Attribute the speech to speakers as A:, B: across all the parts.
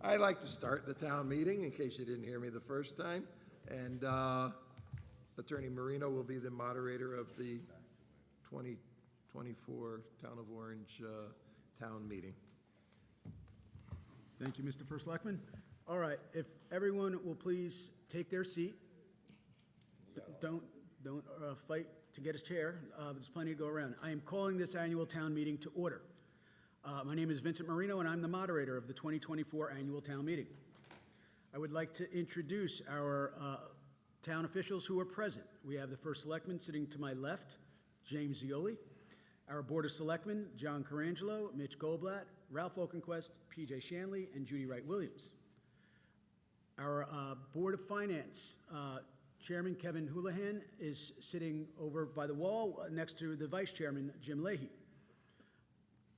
A: I'd like to start the town meeting, in case you didn't hear me the first time. And Attorney Marino will be the moderator of the 2024 Town of Orange Town Meeting.
B: Thank you, Mr. First Selectman. All right, if everyone will please take their seat. Don't fight to get a chair. There's plenty to go around. I am calling this annual town meeting to order. My name is Vincent Marino, and I'm the moderator of the 2024 annual town meeting. I would like to introduce our town officials who are present. We have the First Selectman sitting to my left, James Zioli. Our Board of Selectmen, John Carangelo, Mitch Goldblatt, Ralph Oakenquist, PJ Shanley, and Judy Wright-Williams. Our Board of Finance, Chairman Kevin Houlihan is sitting over by the wall next to the Vice Chairman, Jim Leahy.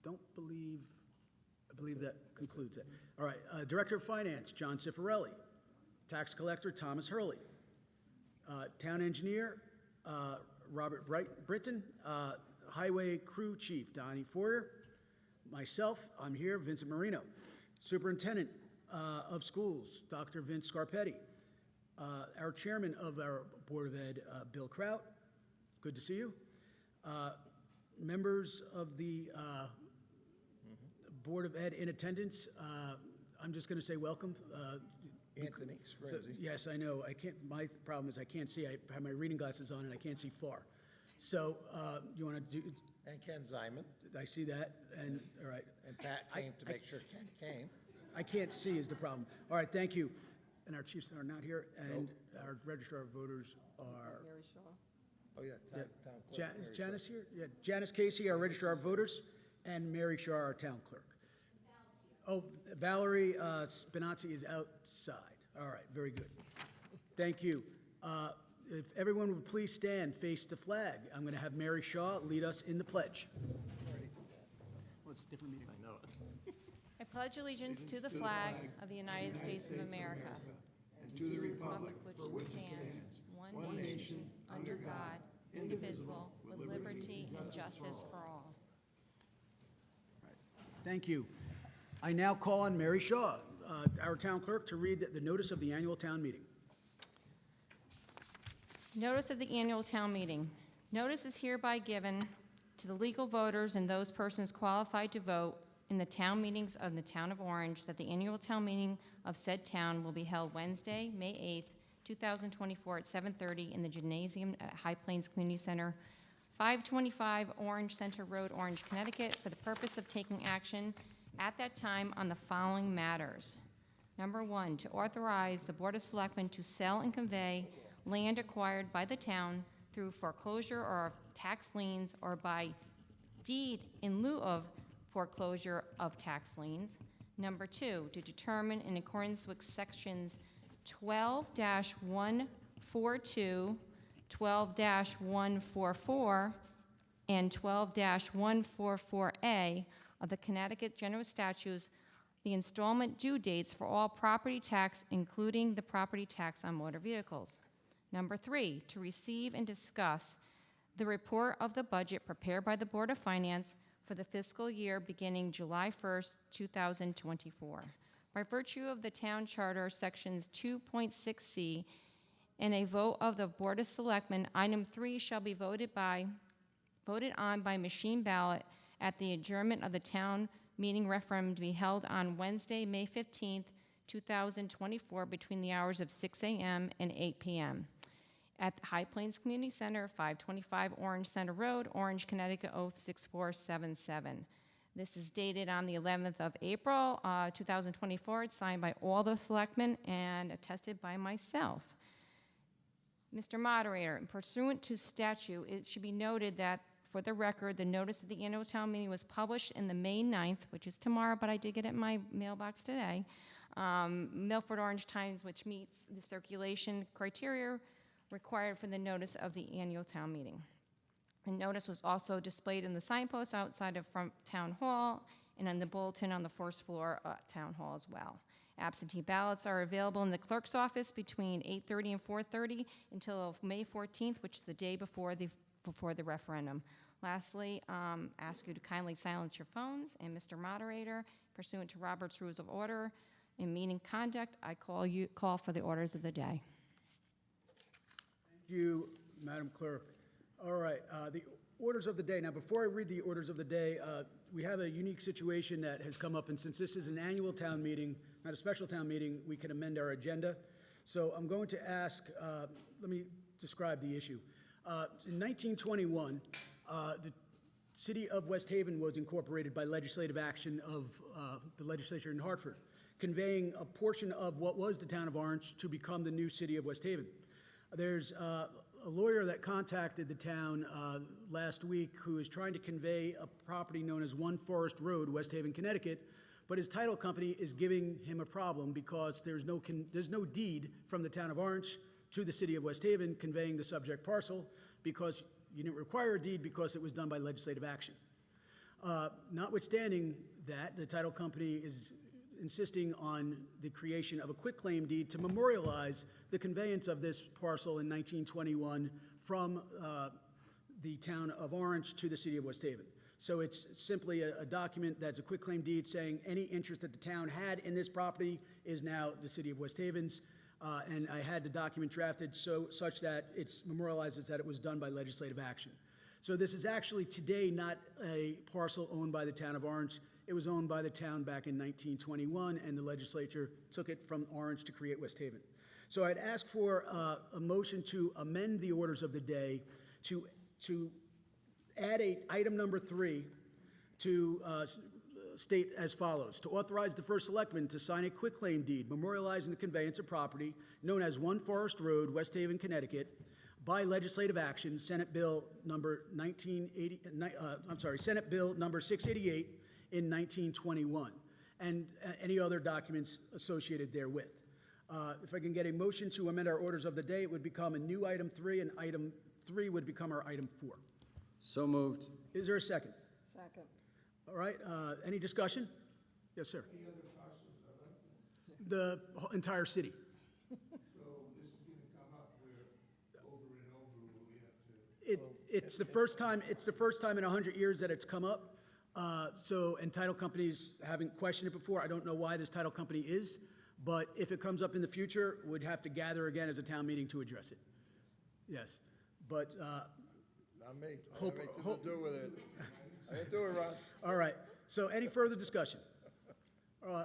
B: I believe that concludes it. All right, Director of Finance, John Cifarelli. Tax Collector, Thomas Hurley. Town Engineer, Robert Britton. Highway Crew Chief, Donnie Foyer. Myself, I'm here, Vincent Marino. Superintendent of Schools, Dr. Vince Scarpetti. Our Chairman of our Board of Ed, Bill Kraut. Good to see you. Members of the Board of Ed in attendance, I'm just going to say welcome.
A: Anthony Sfrenzy.
B: Yes, I know. I can't. My problem is I can't see. I have my reading glasses on and I can't see far. So you want to do?
A: And Ken Ziman.
B: I see that. And all right.
A: And Pat came to make sure Ken came.
B: I can't see is the problem. All right. Thank you. And our chiefs are not here. And our registrar of voters are.
C: Mary Shaw.
A: Oh, yeah. Town clerk,
B: Is
A: Mary
B: Janice here? Yeah. Janice Casey, our registrar of voters, and Mary Shaw, our town clerk. Oh, Valerie Spinazzi is outside. All right, very good. Thank you. If everyone would please stand, face the flag. I'm going to have Mary Shaw lead us in the pledge. Well, it's a different meeting.
A: I know it.
C: I pledge allegiance to the flag of the United States of America,
A: And to the republic
C: for which it stands, one nation, under God, indivisible, with liberty and justice for all.
B: Thank you. I now call on Mary Shaw, our town clerk, to read the notice of the annual town meeting.
C: Notice of the annual town meeting. Notice is hereby given to the legal voters and those persons qualified to vote in the town meetings of the town of Orange that the annual town meeting of said town will be held Wednesday, May 8th, 2024 at 7:30 in the gymnasium at High Plains Community Center, 525 Orange Center Road, Orange, Connecticut, for the purpose of taking action at that time on the following matters. Number one, to authorize the Board of Selectmen to sell and convey land acquired by the town through foreclosure or tax liens or by deed in lieu of foreclosure of tax liens. Number two, to determine in accordance with sections 12-142, 12-144, and 12-144A of the Connecticut General Statutes, the installment due dates for all property tax, including the property tax on motor vehicles. Number three, to receive and discuss the report of the budget prepared by the Board of Finance for the fiscal year beginning July 1st, 2024. By virtue of the Town Charter, Sections 2.6c, and a vote of the Board of Selectmen, item 3 shall be voted on by machine ballot at the adjournment of the town meeting referendum to be held on Wednesday, May 15th, 2024, between the hours of 6 a.m. and 8 p.m. at High Plains Community Center, 525 Orange Center Road, Orange, Connecticut 06477. This is dated on the 11th of April, 2024. It's signed by all the selectmen and attested by myself. Mr. Moderator, pursuant to statute, it should be noted that, for the record, the notice of the annual town meeting was published in the May 9th, which is tomorrow, but I did get it in my mailbox today, Milford Orange Times, which meets the circulation criteria required for the notice of the annual town meeting. The notice was also displayed in the signposts outside of front town hall and on the bulletin on the first floor town hall as well. Absentee ballots are available in the clerk's office between 8:30 and 4:30 until May 14th, which is the day before the referendum. Lastly, ask you to kindly silence your phones, and Mr. Moderator, pursuant to Robert's Rules of Order, In meeting conduct, I call for the orders of the day.
B: Thank you, Madam Clerk. All right, the orders of the day. Now, before I read the orders of the day, we have a unique situation that has come up, and since this is an annual town meeting, not a special town meeting, we can amend our agenda. So I'm going to ask, let me describe the issue. In 1921, the city of West Haven was incorporated by legislative action of the legislature in Hartford, conveying a portion of what was the town of Orange to become the new city of West Haven. There's a lawyer that contacted the town last week who is trying to convey a property known as One Forest Road, West Haven, Connecticut, but his title company is giving him a problem because there's no deed from the town of Orange to the city of West Haven conveying the subject parcel, because you didn't require a deed because it was done by legislative action. Notwithstanding that, the title company is insisting on the creation of a quitclaim deed to memorialize the conveyance of this parcel in 1921 from the town of Orange to the city of West Haven. So it's simply a document that's a quitclaim deed saying any interest that the town had in this property is now the city of West Haven's. And I had the document drafted such that it memorializes that it was done by legislative action. So this is actually today not a parcel owned by the town of Orange. It was owned by the town back in 1921, and the legislature took it from Orange to create West Haven. So I'd ask for a motion to amend the orders of the day to add item number 3 to state as follows: to authorize the first selectman to sign a quitclaim deed memorializing the conveyance of property known as One Forest Road, West Haven, Connecticut, by legislative action, Senate Bill number 688 in 1921, and any other documents associated therewith. If I can get a motion to amend our orders of the day, it would become a new item 3, and item 3 would become our item 4.
D: So moved.
B: Is there a second?
E: Second.
B: All right, any discussion? Yes, sir. The entire city.
F: So this is gonna come up where over and over we have to.
B: It's the first time in 100 years that it's come up. And title companies haven't questioned it before. I don't know why this title company is, but if it comes up in the future, we'd have to gather again as a town meeting to address it. Yes, but,
A: Not me. I
B: Hope-
A: have anything
B: hope-
A: to do with it. I didn't do it, Ron.
B: all right. So any further discussion?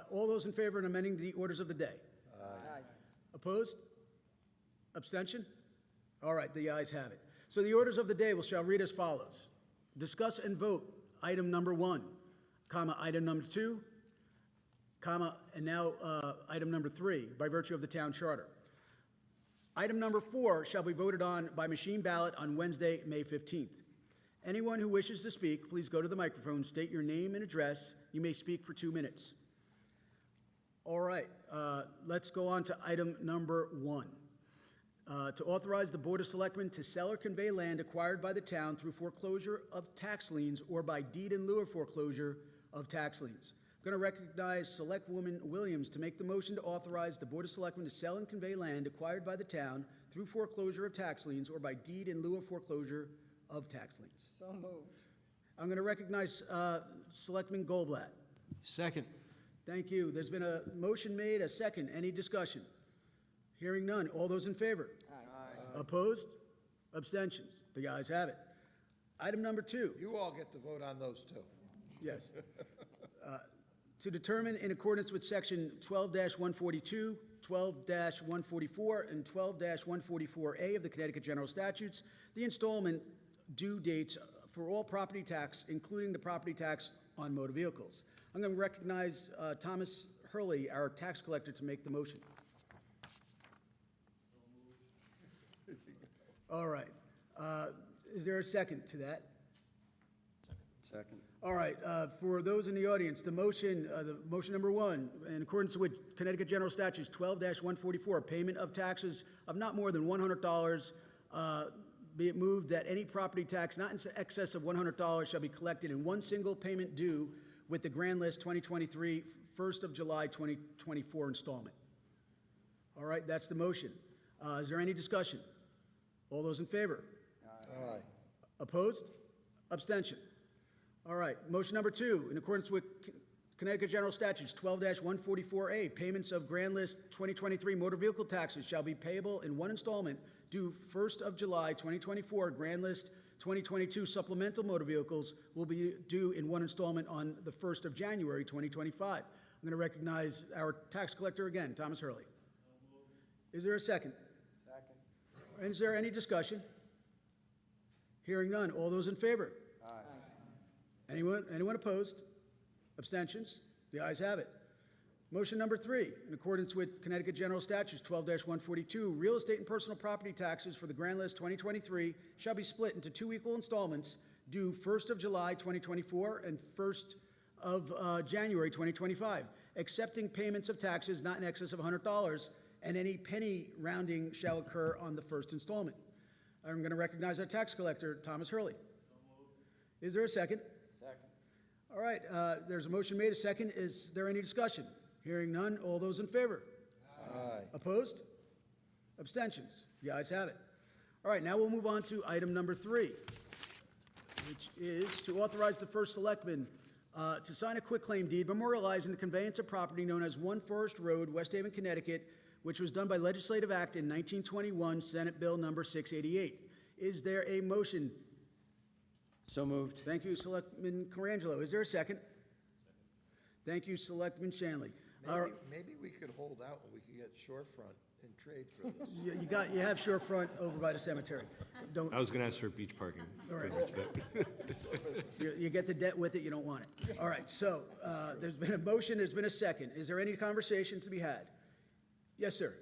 B: All those in favor of amending the orders of the day?
E: Aye.
B: Opposed? Abstention? All right, the ayes have it. So the orders of the day shall read as follows: discuss and vote item number 1, comma, item number 2, comma, and now item number 3, by virtue of the town charter. Item number 4 shall be voted on by machine ballot on Wednesday, May 15th. Anyone who wishes to speak, please go to the microphone, state your name and address. You may speak for 2 minutes. All right, let's go on to item number 1. To authorize the Board of Selectmen to sell or convey land acquired by the town through foreclosure of tax liens or by deed in lieu of foreclosure of tax liens. I'm going to recognize Selectwoman Williams to make the motion to authorize the Board of Selectmen to sell and convey land acquired by the town through foreclosure of tax liens or by deed in lieu of foreclosure of tax liens.
E: So moved.
B: I'm going to recognize Selectman Goldblatt.
D: Second.
B: Thank you. There's been a motion made, a second. Any discussion? Hearing none. All those in favor?
E: Aye.
B: Opposed? Abstentions? The ayes have it. Item number 2.
A: You all get to vote on those too.
B: Yes. To determine in accordance with section 12-142, 12-144, and 12-144A of the Connecticut General Statutes, the installment due dates for all property tax, including the property tax on motor vehicles. I'm going to recognize Thomas Hurley, our tax collector, to make the motion. All right. Is there a second to that?
D: Second.
B: All right, for those in the audience, the motion number 1, in accordance with Connecticut General Statutes 12-144, payment of taxes of not more than $100, be it moved that any property tax not in excess of $100 shall be collected in one single payment due with the Grand List 2023, 1st of July 2024 installment. All right, that's the motion. Is there any discussion? All those in favor?
A: Aye.
B: Opposed? Abstention? All right, motion number 2, in accordance with Connecticut General Statutes 12-144A, payments of Grand List 2023 motor vehicle taxes shall be payable in one installment due 1st of July 2024. Grand List 2022 supplemental motor vehicles will be due in one installment on the 1st of January 2025. I'm going to recognize our tax collector again, Thomas Hurley. Is there a second? Second. Is there any discussion? Hearing none. All those in favor? Aye. Anyone opposed? Abstentions? The ayes have it. Motion number 3, in accordance with Connecticut General Statutes 12-142, real estate and personal property taxes for the Grand List 2023 shall be split into 2 equal installments due 1st of July 2024 and 1st of January 2025, accepting payments of taxes not in excess of $100, and any penny rounding shall occur on the first installment. I'm going to recognize our tax collector, Thomas Hurley. Is there a second?
D: Second.
B: All right, there's a motion made, a second. Is there any discussion? Hearing none, all those in favor?
A: Aye.
B: Opposed? Abstentions? The ayes have it. All right, now we'll move on to item number 3, which is to authorize the first selectman to sign a quitclaim deed memorializing the conveyance of property known as 1 Forest Road, West Haven, Connecticut, which was done by legislative act in 1921, Senate Bill number 688. Is there a motion?
D: So moved.
B: Thank you, Selectman Colangelo. Is there a second? Thank you, Selectman Shanley.
A: Maybe we could hold out and we could get Shorefront in trade for this.
B: You have Shorefront over by the cemetery. Don't,
G: I was going to ask for beach parking.
B: all right. You get the debt with it, you don't want it. All right, so there's been a motion, there's been a second. Is there any conversation to be had? Yes, sir.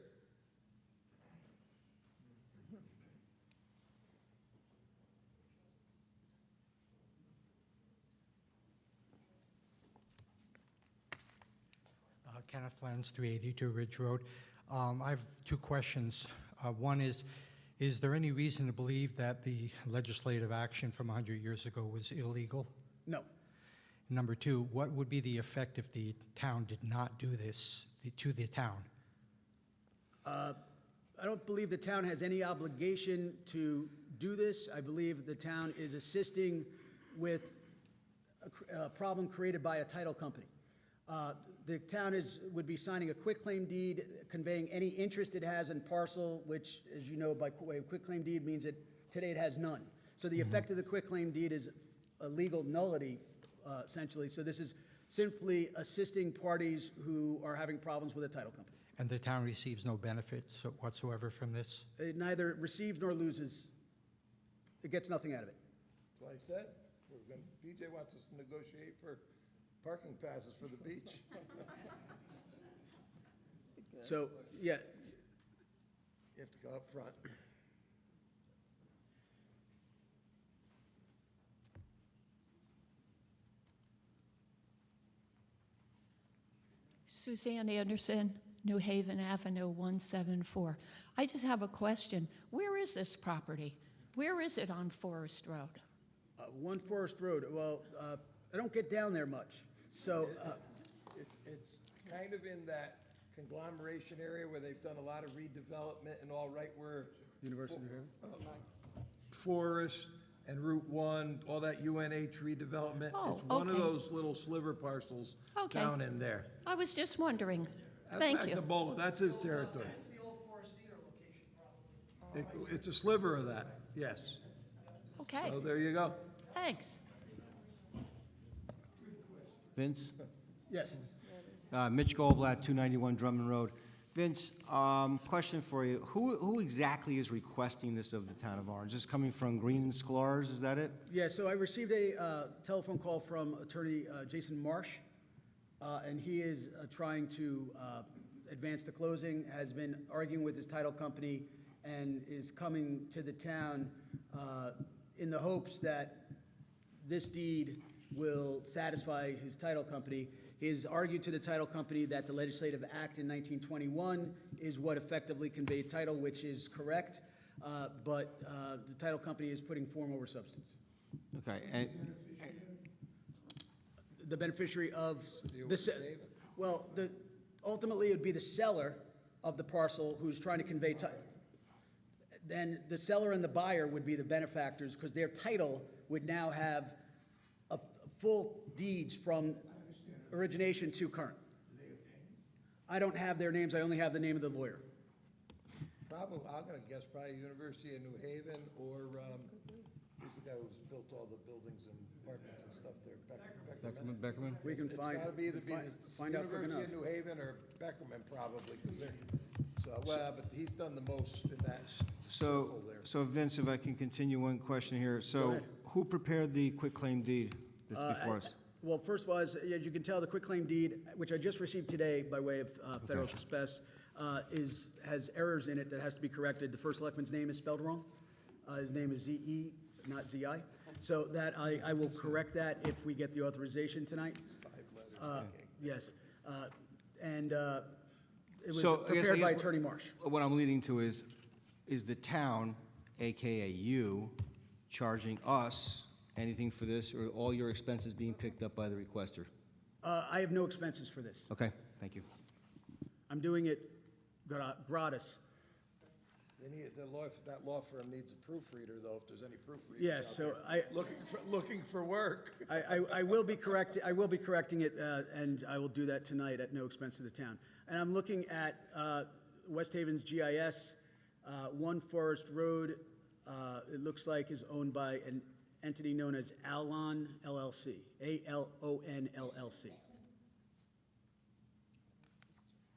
H: Kenneth Lenz, 382 Ridge Road. I have 2 questions. One is there any reason to believe that the legislative action from 100 years ago was illegal?
B: No.
H: Number 2, what would be the effect if the town did not do this to the town?
B: I don't believe the town has any obligation to do this. I believe the town is assisting with a problem created by a title company. The town would be signing a quitclaim deed conveying any interest it has in parcel, which, as you know, by way of quitclaim deed means that today it has none. So the effect of the quitclaim deed is a legal nullity, essentially. So this is simply assisting parties who are having problems with a title company.
H: And the town receives no benefits whatsoever from this?
B: It neither receives nor loses. It gets nothing out of it.
A: Like I said, BJ wants us to negotiate for parking passes for the beach.
B: So, yeah,
A: You have to go up front.
I: Suzanne Anderson, New Haven Avenue, 174. I just have a question. Where is this property? Where is it on Forest Road?
B: 1 Forest Road, well, I don't get down there much. So,
A: It's kind of in that conglomeration area where they've done a lot of redevelopment and all right where
B: University of New Haven?
A: Forest and Route 1, all that UNH redevelopment.
I: Oh,
A: It's one of
I: okay.
A: those little sliver parcels
I: Okay.
A: down in there.
I: I was just wondering.
A: That's
I: Thank you.
A: Magnobola, that's his territory.
B: It's the old Forest Theater location, probably.
A: It's a sliver of that, yes.
I: Okay,
A: So there you go.
I: thanks.
D: Vince?
B: Yes.
J: Mitch Goldblatt, 291 Drummond Road. Vince, question for you. Who exactly is requesting this of the town of Orange? Is this coming from Green and Sklar's, is that it?
B: Yeah, so I received a telephone call from attorney Jason Marsh, and he is trying to advance the closing, has been arguing with his title company, and is coming to the town in the hopes that this deed will satisfy his title company. He has argued to the title company that the legislative act in 1921 is what effectively conveyed title, which is correct, but the title company is putting form over substance.
J: Okay, and,
B: The beneficiary of
A: Deal
B: the,
A: with
B: se-
A: David.
B: well, ultimately, it would be the seller of the parcel who's trying to convey title. Then the seller and the buyer would be the benefactors, because their title would now have a full deeds from origination to current. I don't have their names, I only have the name of the lawyer.
A: Probably, I'm gonna guess probably University of New Haven or, who's the guy who's built all the buildings and apartments and stuff there? Beckerman?
D: Beckerman?
B: We can
A: It's
B: find,
A: gotta be either be
B: find
A: the
B: out quick enough.
A: University of New Haven or Beckerman probably, because they're, so, well, but he's done the most in that circle there.
J: So Vince, if I can continue one question here. So
B: ahead.
J: who prepared the quitclaim deed that's before us?
B: Well, first of all, as you can tell, the quitclaim deed, which I just received today by way of federal express, has errors in it that has to be corrected. The first selectman's name is spelled wrong. His name is Z-E, not Z-I. So that, I will correct that if we get the authorization tonight. Yes. And it was
J: So, I guess-
B: prepared by Attorney Marsh.
J: What I'm leading to is the town, AKA you, charging us anything for this, or all your expenses being picked up by the requester?
B: I have no expenses for this.
J: Okay, thank you.
B: I'm doing it gratis.
A: They need, that law firm needs a proofreader, though, if there's any proofreaders
B: Yes,
A: out
B: so
A: there
B: I,
A: looking for work.
B: I will be correcting it, and I will do that tonight at no expense to the town. And I'm looking at West Haven's GIS, One Forest Road, it looks like is owned by an entity known as Alon LLC, ALON LLC.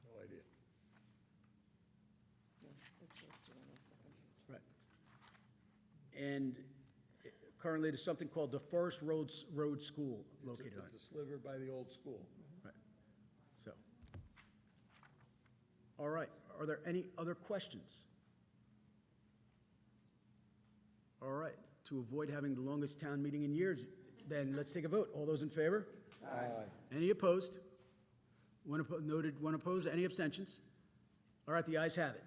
A: No idea.
B: Right. And currently, there's something called the Forest Road School located on it.
A: It's a sliver by the old school.
B: Right. So, all right, are there any other questions? All right, to avoid having the longest town meeting in years, then let's take a vote. All those in favor?
A: Aye.
B: Any opposed? Noted, one opposed. Any abstentions? All right, the ayes have it.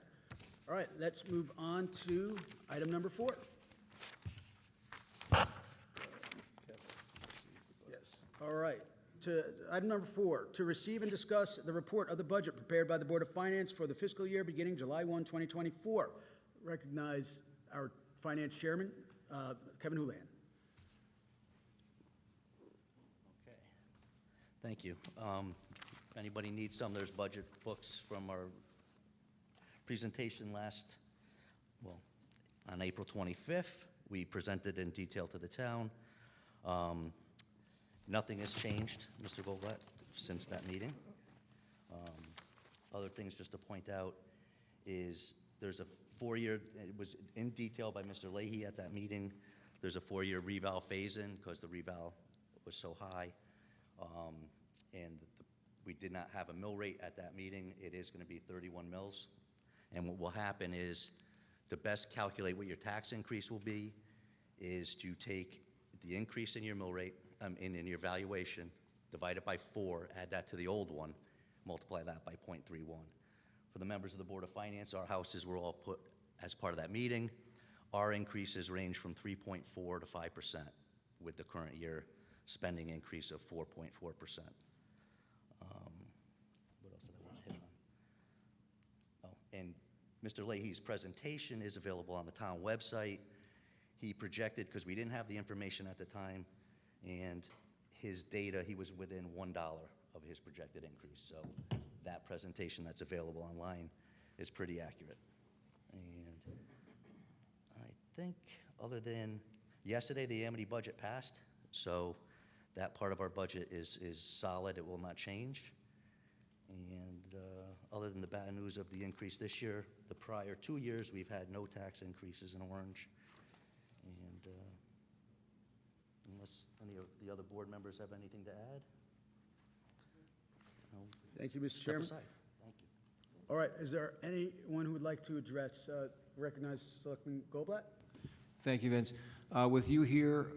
B: All right, let's move on to item number 4. Yes, all right. To item number 4, to receive and discuss the report of the budget prepared by the Board of Finance for the fiscal year beginning July 1, 2024. Recognize our Finance Chairman, Kevin Houlihan.
G: Okay. Thank you. If anybody needs some, there's budget books from our presentation on April 25th. We presented in detail to the town. Nothing has changed, Mr. Goldblatt, since that meeting. Other things just to point out is there's a 4-year, it was in detail by Mr. Leahy at that meeting. There's a 4-year reval phase-in because the reval was so high. We did not have a mill rate at that meeting. It is going to be 31 mills. And what will happen is to best calculate what your tax increase will be is to take the increase in your mill rate, in your valuation, divide it by 4, add that to the old one, multiply that by 0.31. For the members of the Board of Finance, our houses were all put as part of that meeting. Our increases range from 3.4 to 5%, with the current year spending increase of 4.4%. What else did I want to hit on? Oh, and Mr. Leahy's presentation is available on the town website. He projected, because we didn't have the information at the time, and his data, he was within $1 of his projected increase. So that presentation that's available online is pretty accurate. And I think, other than yesterday, the Amity budget passed, so that part of our budget is solid. It will not change. And other than the bad news of the increase this year, the prior 2 years, we've had no tax increases in Orange. And unless any of the other board members have anything to add? I'll
B: Thank you, Mr.
G: step
B: Chairman.
G: aside. Thank you.
B: All right, is there anyone who would like to address, recognize Selectman Goldblatt?
J: Thank you, Vince. With you here,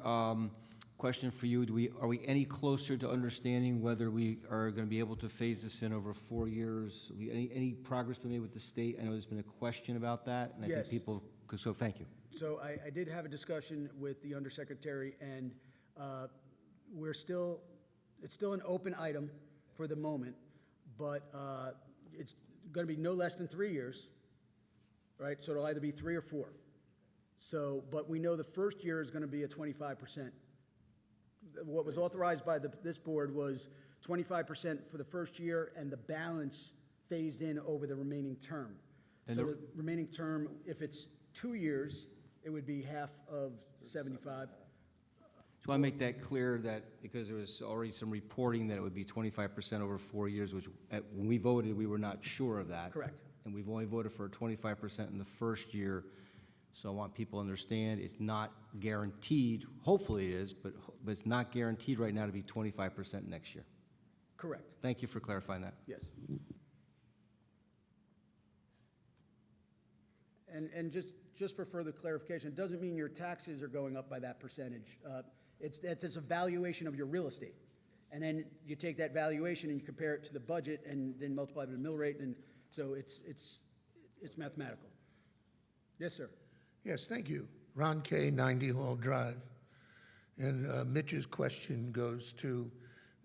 J: question for you, are we any closer to understanding whether we are going to be able to phase this in over 4 years? Any progress been made with the state? I know there's been a question about that, and I
B: Yes.
J: think people, so thank you.
B: So I did have a discussion with the undersecretary, and it's still an open item for the moment, but it's going to be no less than 3 years, right? So it'll either be 3 or 4. So, but we know the first year is going to be a 25% what was authorized by this board was 25% for the first year and the balance phased in over the remaining term. So
J: And
B: the remaining term, if it's 2 years, it would be half of 75.
J: Just want to make that clear that, because there was already some reporting that it would be 25% over 4 years, which, when we voted, we were not sure of that.
B: Correct.
J: And we've only voted for 25% in the first year. So I want people to understand, it's not guaranteed, hopefully it is, but it's not guaranteed right now to be 25% next year.
B: Correct,
J: Thank you for clarifying that.
B: yes. And just for further clarification, it doesn't mean your taxes are going up by that percentage. It's a valuation of your real estate. And then you take that valuation and you compare it to the budget and then multiply it by the mill rate, and so it's mathematical. Yes, sir.
F: Yes, thank you. Ron Kay, 90 Hall Drive. And Mitch's question goes to,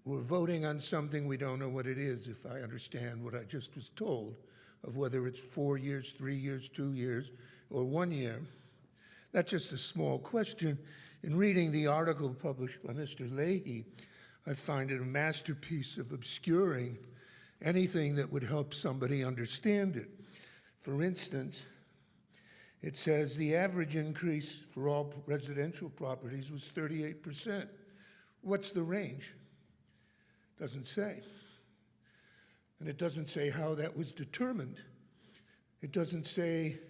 F: we're voting on something we don't know what it is, if I understand what I just was told, of whether it's 4 years, 3 years, 2 years, or 1 year. That's just a small question. In reading the article published by Mr. Leahy, I find it a masterpiece of obscuring anything that would help somebody understand it. For instance, it says the average increase for all residential properties was 38%. What's the range? Doesn't say. And it doesn't say how that was determined. It doesn't say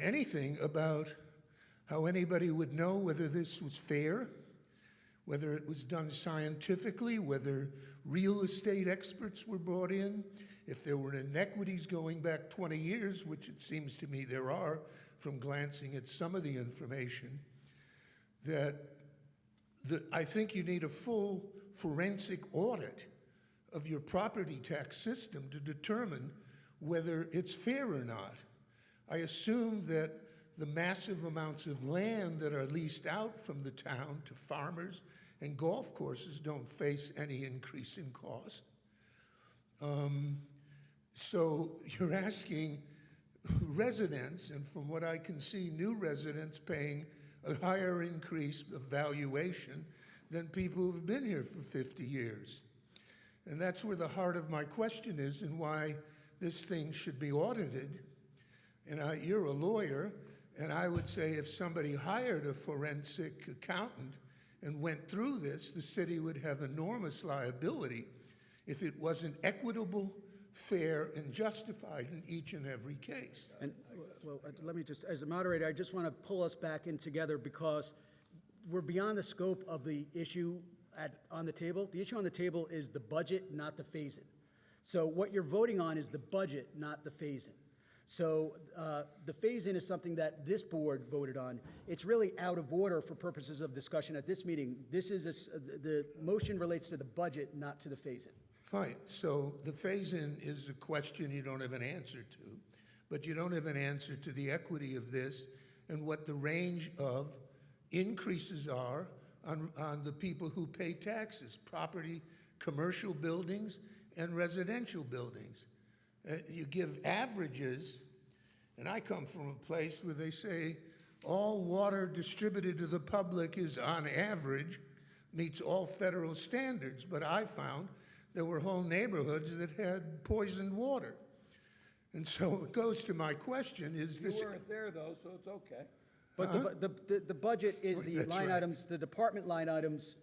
F: anything about how anybody would know whether this was fair, whether it was done scientifically, whether real estate experts were brought in, if there were inequities going back 20 years, which it seems to me there are from glancing at some of the information, I think you need a full forensic audit of your property tax system to determine whether it's fair or not. I assume that the massive amounts of land that are leased out from the town to farmers and golf courses don't face any increase in cost. So you're asking residents, and from what I can see, new residents paying a higher increase of valuation than people who've been here for 50 years. And that's where the heart of my question is, and why this thing should be audited. And you're a lawyer, and I would say if somebody hired a forensic accountant and went through this, the city would have enormous liability if it wasn't equitable, fair, and justified in each and every case.
B: And, well, let me just, as a moderator, I just want to pull us back in together because we're beyond the scope of the issue on the table. The issue on the table is the budget, not the phase-in. So what you're voting on is the budget, not the phase-in. So the phase-in is something that this board voted on. It's really out of order for purposes of discussion at this meeting. This is, the motion relates to the budget, not to the phase-in.
F: Fine, so the phase-in is a question you don't have an answer to, but you don't have an answer to the equity of this and what the range of increases are on the people who pay taxes, property, commercial buildings, and residential buildings. You give averages, and I come from a place where they say all water distributed to the public is on average, meets all federal standards, but I found there were whole neighborhoods that had poisoned water. And so it goes to my question, is this...
A: You weren't there, though, so it's okay.
B: But the budget is the
F: That's
B: line
F: right.
B: items, the department line items,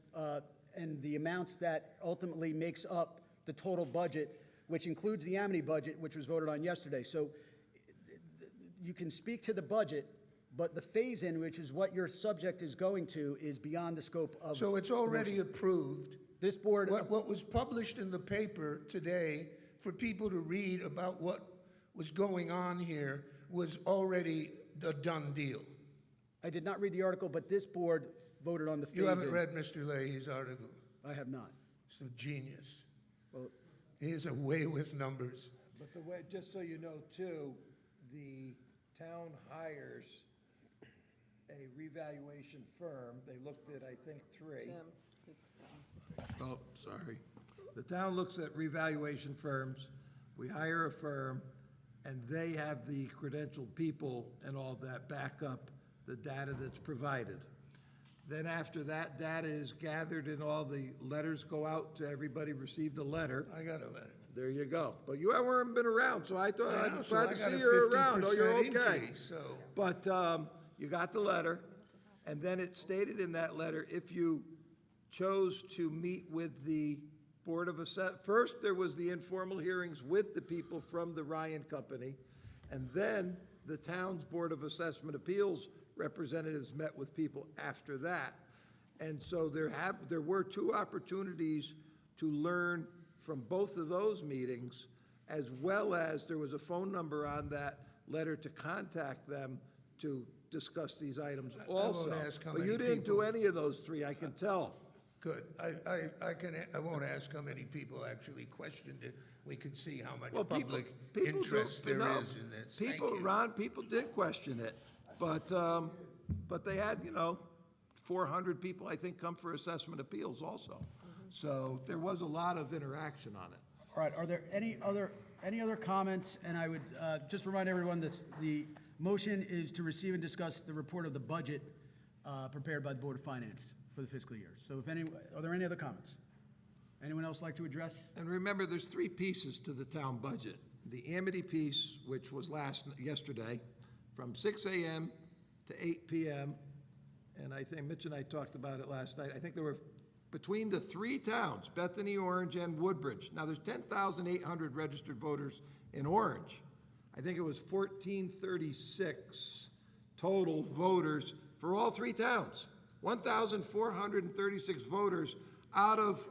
B: and the amounts that ultimately makes up the total budget, which includes the Amity budget, which was voted on yesterday. So you can speak to the budget, but the phase-in, which is what your subject is going to, is beyond the scope of...
F: So it's already approved.
B: This board...
F: What was published in the paper today for people to read about what was going on here was already a done deal.
B: I did not read the article, but this board voted on the phase-in.
F: You haven't read Mr. Leahy's article.
B: I have not.
F: He's a genius.
B: Well,
F: He is a way with numbers.
A: But the way, just so you know, too, the town hires a revaluation firm. They looked at, I think, 3. Oh, sorry. The town looks at revaluation firms. We hire a firm, and they have the credentialed people and all that back up the data that's provided. Then after that data is gathered and all the letters go out to everybody received a letter,
F: I got a letter.
A: there you go. But you haven't been around, so I thought,
F: I know,
A: I'm
F: so
A: glad
F: I
A: to
F: got
A: see
F: a
A: you're around. Oh, you're
F: 50%
A: okay.
F: increase, so.
A: But you got the letter, and then it stated in that letter, if you chose to meet with the Board of first there was the informal hearings with the people from the Ryan Company, and then the town's Board of Assessment Appeals representatives met with people after that. And so there were two opportunities to learn from both of those meetings, as well as there was a phone number on that letter to contact them to discuss these items also.
F: ask how
A: But you
F: many
A: didn't do
F: people-
A: any of those three, I can tell.
F: Good. I won't ask how many people actually questioned it. We can see how much
A: Well,
F: public
A: do-
F: interest there
A: no,
F: is in this. Thank
A: People,
F: you.
A: Ron, people did question it, but they had, 400 people, I think, come for assessment appeals also. So there was a lot of interaction on it.
B: All right, are there any other comments? And I would just remind everyone that the motion is to receive and discuss the report of the budget prepared by the Board of Finance for the fiscal year. So are there any other comments? Anyone else like to address?
A: And remember, there's three pieces to the town budget. The Amity piece, which was yesterday, from 6 a.m. to 8 p.m., and I think Mitch and I talked about it last night. I think there were, between the three towns, Bethany, Orange, and Woodbridge. Now, there's 10,800 registered voters in Orange. I think it was 1,436 total voters for all three towns. 1,436 voters out of,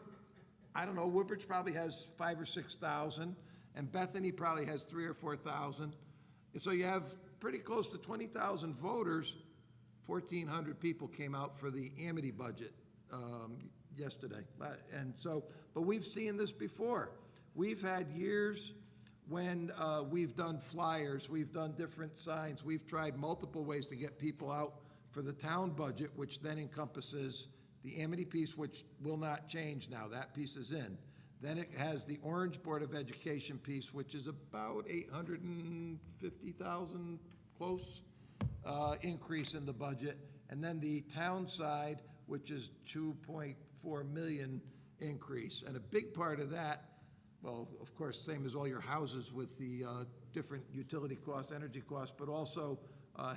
A: I don't know, Woodbridge probably has 5,000 or 6,000, and Bethany probably has 3,000 or 4,000. And so you have pretty close to 20,000 voters. 1,400 people came out for the Amity budget yesterday. And so, but we've seen this before. We've had years when we've done flyers, we've done different signs, we've tried multiple ways to get people out for the town budget, which then encompasses the Amity piece, which will not change now. That piece is in. Then it has the Orange Board of Education piece, which is about 850,000 close increase in the budget. And then the town side, which is 2.4 million increase. And a big part of that, well, of course, same as all your houses with the different utility costs, energy costs, but also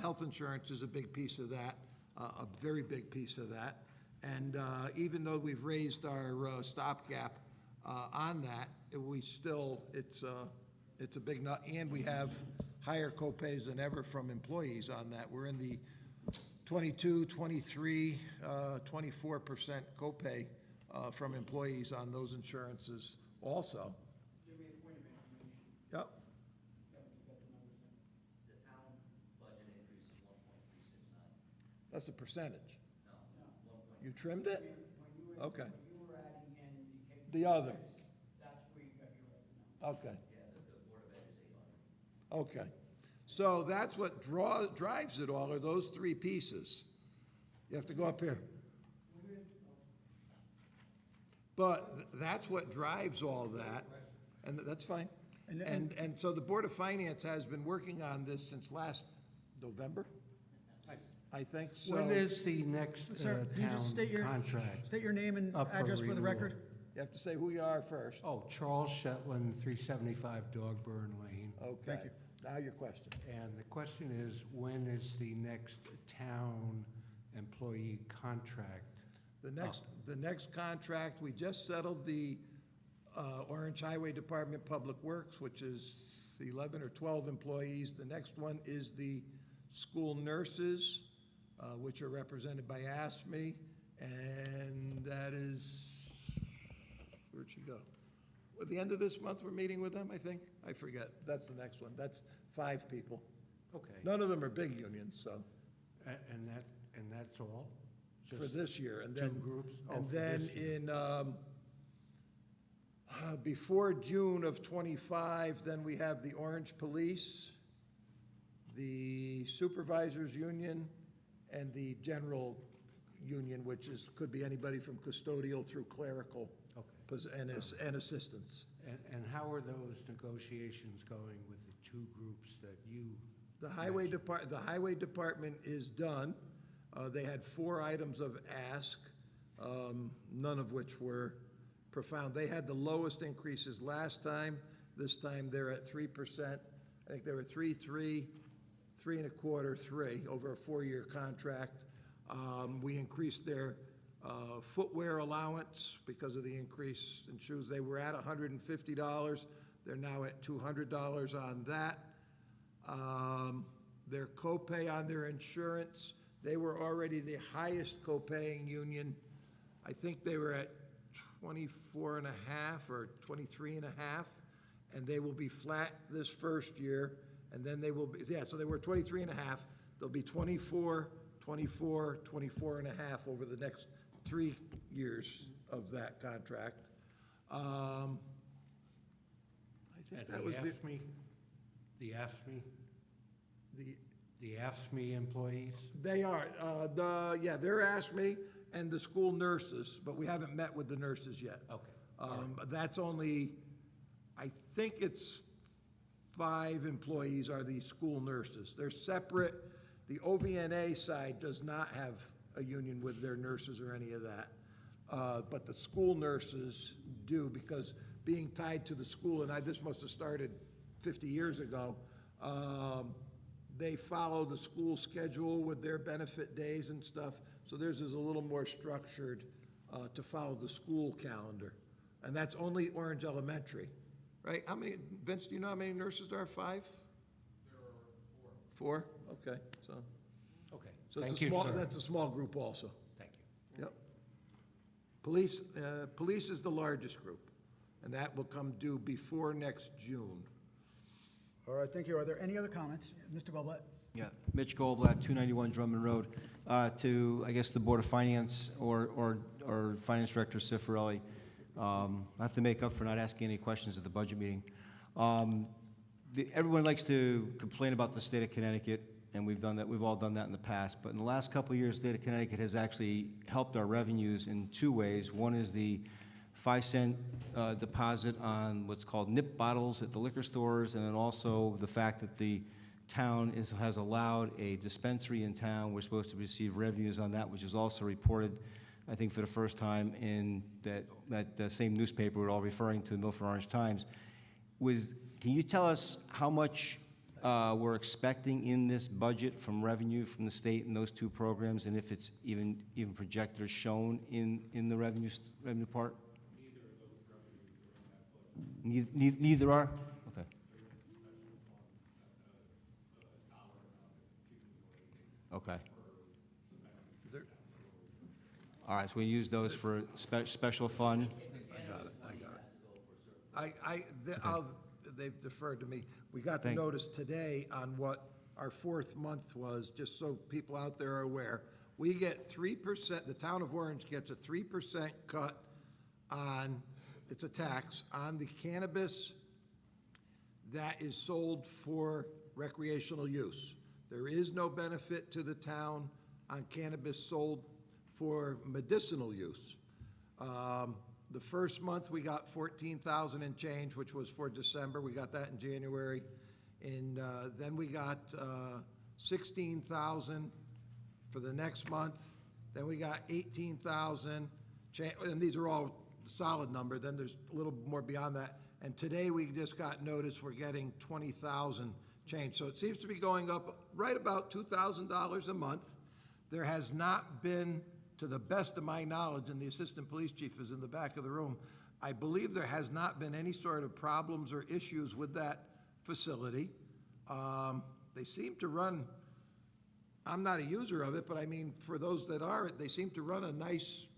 A: health insurance is a big piece of that, a very big piece of that. And even though we've raised our stopgap on that, we still, it's a big nut, and we have higher copays than ever from employees on that. We're in the 22, 23, 24% copay from employees on those insurances also. Yep. That's the percentage? No. You trimmed it? Okay. The other? Okay. Okay. So that's what drives it all, are those three pieces. You have to go up here. But that's what drives all that, and that's fine. And so the Board of Finance has been working on this since last November, I think, so.
K: When is the next
B: Sir, can you just state
K: town contract?
B: State your name and
K: Up for
B: address for the
K: renewal.
B: record?
A: You have to say who you are first.
K: Oh, Charles Shetland, 375 Dogburn Lane.
A: Okay.
B: Thank you.
A: Now your question.
K: And the question is, when is the next town employee contract?
A: The next contract, we just settled the Orange Highway Department Public Works, which is 11 or 12 employees. The next one is the school nurses, which are represented by ASME, and that is, where'd she go? At the end of this month, we're meeting with them, I think? I forget. That's the next one. That's 5 people.
K: Okay.
A: None of them are big unions, so,
K: And that's all?
A: for
K: Just
A: this year. And
K: two
A: then,
K: groups? Oh,
A: and
K: for
A: then
K: this year.
A: in, before June of '25, then we have the Orange Police, the Supervisors Union, and the General Union, which could be anybody from custodial through clerical and assistants.
K: And how are those negotiations going with the two groups that you?
A: The Highway Department is done. They had 4 items of ask, none of which were profound. They had the lowest increases last time. This time they're at 3%. I think they were 3, 3, 3 1/4, 3 over a 4-year contract. We increased their footwear allowance because of the increase in shoes. They were at $150. They're now at $200 on that. Their copay on their insurance, they were already the highest copaying union. I think they were at 24.5 or 23.5, and they will be flat this first year, and then they will be, so they were 23.5. They'll be 24, 24, 24.5 over the next 3 years of that contract. I think that was the
K: AFSCME employees?
A: They are, they're ASME and the school nurses, but we haven't met with the nurses yet.
K: Okay.
A: That's only, I think it's 5 employees are the school nurses. They're separate. The OVNA side does not have a union with their nurses or any of that. But the school nurses do, because being tied to the school, and this must have started 50 years ago, they follow the school schedule with their benefit days and stuff, so theirs is a little more structured to follow the school calendar. And that's only Orange Elementary, right? How many, Vince, do you know how many nurses there are? 5? There are 4. 4? Okay, so.
K: Okay.
A: So it's
K: Thank
A: a
K: you,
A: small,
K: sir.
A: that's a small group also.
K: Thank you.
A: Yep. Police is the largest group, and that will come due before next June.
B: All right, thank you. Are there any other comments? Mr. Goldblatt?
J: Yeah, Mitch Goldblatt, 291 Drummond Road. To, I guess, the Board of Finance or Finance Director Cifarelli. I have to make up for not asking any questions at the budget meeting. Everyone likes to complain about the state of Connecticut, and we've done that. We've all done that in the past. But in the last couple of years, the state of Connecticut has actually helped our revenues in 2 ways. One is the 5-cent deposit on what's called nip bottles at the liquor stores, and then also the fact that the town has allowed a dispensary in town. We're supposed to receive revenues on that, which is also reported, I think, for the first time in that same newspaper we're all referring to, the Milford Orange Times. Can you tell us how much we're expecting in this budget from revenue from the state in those 2 programs, and if it's even projected or shown in the revenue part? Neither are? Okay. Okay. All right, so we use those for special fund?
A: I got it. They've deferred to me. We got the notice today on what our 4th month was, just so people out there are aware. We get 3%, the town of Orange gets a 3% cut on, it's a tax, on the cannabis that is sold for recreational use. There is no benefit to the town on cannabis sold for medicinal use. The first month, we got 14,000 and change, which was for December. We got that in January. And then we got 16,000 for the next month. Then we got 18,000, and these are all solid number. Then there's a little more beyond that. And today, we just got notice we're getting 20,000 change. So it seems to be going up right about $2,000 a month. There has not been, to the best of my knowledge, and the assistant police chief is in the back of the room, I believe there has not been any sort of problems or issues with that facility. They seem to run, I'm not a user of it, but I mean, for those that are, they seem to run a nice,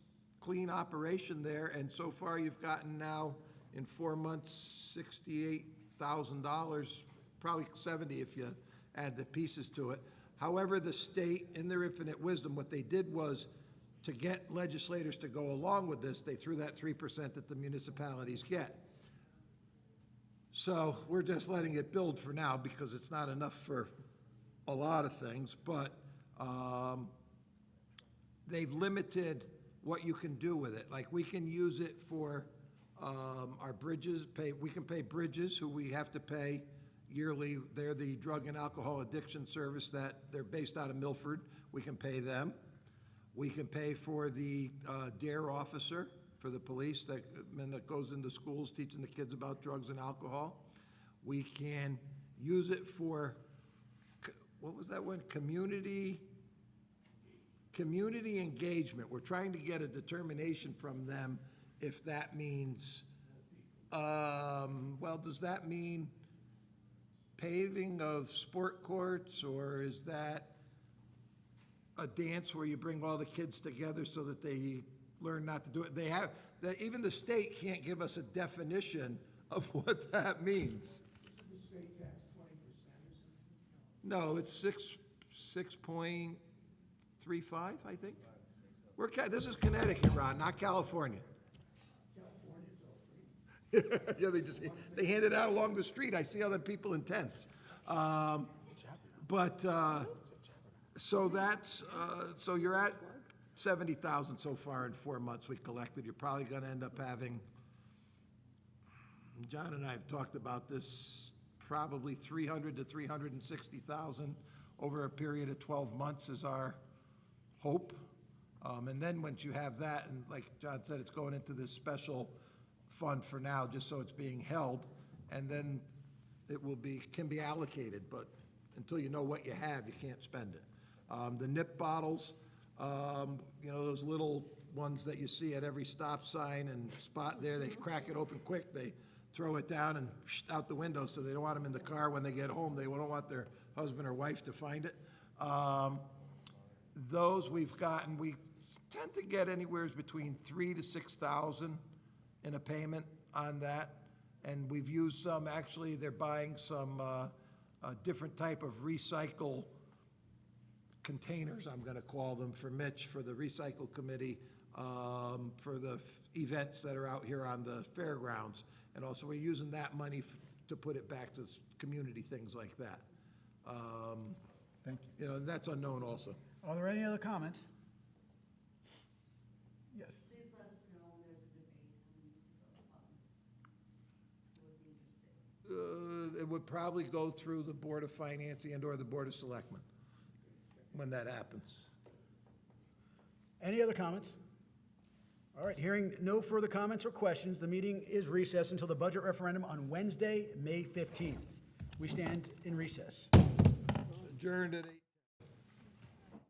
A: clean operation there, and so far you've gotten now, in 4 months, $68,000, probably 70 if you add the pieces to it. However, the state, in their infinite wisdom, what they did was, to get legislators to go along with this, they threw that 3% that the municipalities get. So we're just letting it build for now because it's not enough for a lot of things, but they've limited what you can do with it. Like, we can use it for our bridges, we can pay Bridges, who we have to pay yearly. They're the drug and alcohol addiction service that they're based out of Milford. We can pay them. We can pay for the DARE officer for the police that goes into schools teaching the kids about drugs and alcohol. We can use it for, what was that one? Community engagement. We're trying to get a determination from them if that means, well, does that mean paving of sport courts, or is that a dance where you bring all the kids together so that they learn not to do it? Even the state can't give us a definition of what that means.
F: The state tax 20% or something?
A: No, it's 6.35, I think. This is Connecticut, Ron, not California. Yeah, they hand it out along the street. I see other people in tents. So that's, so you're at 70,000 so far in 4 months we collected. You're probably gonna end up having, John and I have talked about this, probably 300 to 360,000 over a period of 12 months is our hope. And then once you have that, and like John said, it's going into this special fund for now, just so it's being held, and then it can be allocated, but until you know what you have, you can't spend it. The nip bottles, those little ones that you see at every stop sign and spot there, they crack it open quick, they throw it down and out the window, so they don't want them in the car when they get home. They don't want their husband or wife to find it. Those we've gotten, we tend to get anywhere between 3,000 to 6,000 in a payment on that. And we've used some, actually, they're buying some different type of recycle containers, I'm gonna call them, for Mitch, for the recycle committee, for the events that are out here on the fairgrounds. And also, we're using that money to put it back to community things like that.
B: Thank you.
A: And that's unknown also.
B: Are there any other comments? Yes.
L: Please let us know when there's a debate on the use of those funds. We'll be interested.
A: It would probably go through the Board of Finance and/or the Board of Selectmen when that happens.
B: Any other comments? All right, hearing no further comments or questions, the meeting is recessed until the budget referendum on Wednesday, May 15th. We stand in recess.
A: Adjourned at 8.